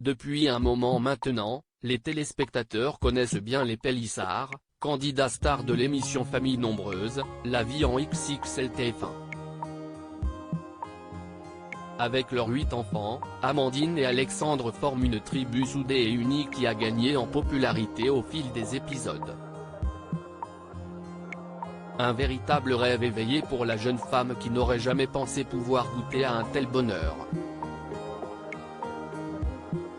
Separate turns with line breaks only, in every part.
Depuis un moment maintenant, les téléspectateurs connaissent bien les Pélissard, candidats stars de l'émission Famille Nombreuse, La Vie en XXL TF1. Avec leurs 8 enfants, Amandine et Alexandre forment une tribu soudée et unie qui a gagné en popularité au fil des épisodes. Un véritable rêve éveillé pour la jeune femme qui n'aurait jamais pensé pouvoir goûter à un tel bonheur.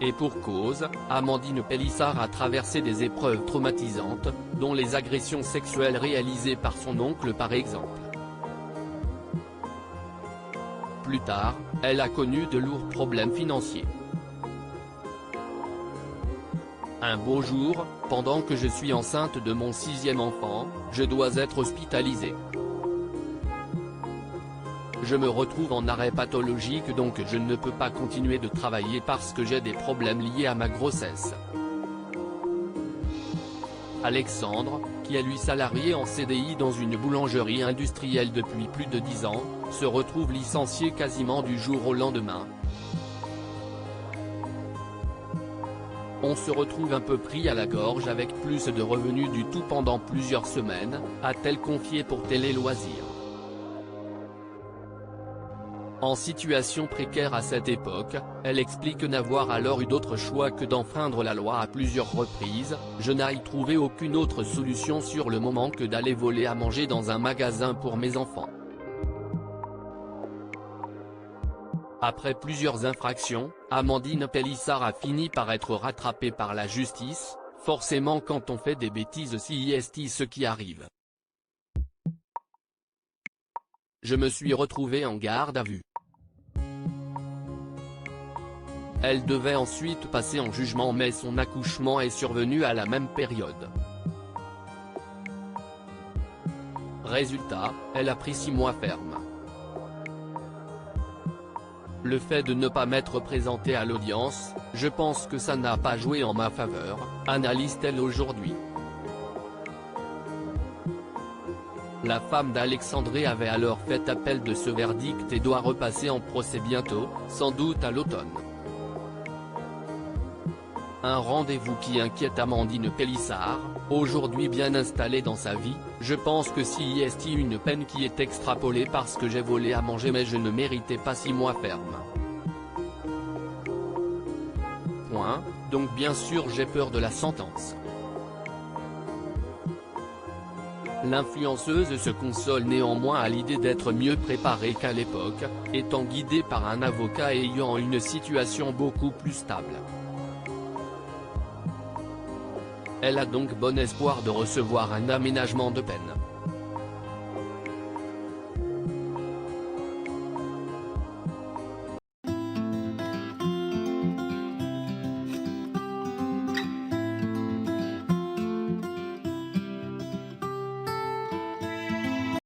Et pour cause, Amandine Pélissard a traversé des épreuves traumatisantes, dont les agressions sexuelles réalisées par son oncle par exemple. Plus tard, elle a connu de lourds problèmes financiers. Un beau jour, pendant que je suis enceinte de mon 6e enfant, je dois être hospitalisée. Je me retrouve en arrêt pathologique donc je ne peux pas continuer de travailler parce que j'ai des problèmes liés à ma grossesse. Alexandre, qui est lui salarié en CDI dans une boulangerie industrielle depuis plus de 10 ans, se retrouve licencié quasiment du jour au lendemain. On se retrouve un peu pris à la gorge avec plus de revenus du tout pendant plusieurs semaines, a-t-elle confié pour Télé Loisirs. En situation précaire à cette époque, elle explique n'avoir alors eu d'autre choix que d'enfreindre la loi à plusieurs reprises, je n'ai trouvé aucune autre solution sur le moment que d'aller voler à manger dans un magasin pour mes enfants. Après plusieurs infractions, Amandine Pélissard a fini par être rattrapée par la justice, forcément quand on fait des bêtises c'est ce qui arrive. Je me suis retrouvée en garde à vue. Elle devait ensuite passer en jugement mais son accouchement est survenu à la même période. Résultat, elle a pris 6 mois ferme. Le fait de ne pas m'être présentée à l'audience, je pense que ça n'a pas joué en ma faveur, analyse-t-elle aujourd'hui. La femme d'Alexandre avait alors fait appel de ce verdict et doit repasser en procès bientôt, sans doute à l'automne. Un rendez-vous qui inquiète Amandine Pélissard, aujourd'hui bien installée dans sa vie, je pense que si y est une peine qui est extrapolée parce que j'ai volé à manger mais je ne méritais pas 6 mois ferme. Point, donc bien sûr j'ai peur de la sentence. L'influenceuse se console néanmoins à l'idée d'être mieux préparée qu'à l'époque, étant guidée par un avocat et ayant une situation beaucoup plus stable. Elle a donc bon espoir de recevoir un aménagement de peine.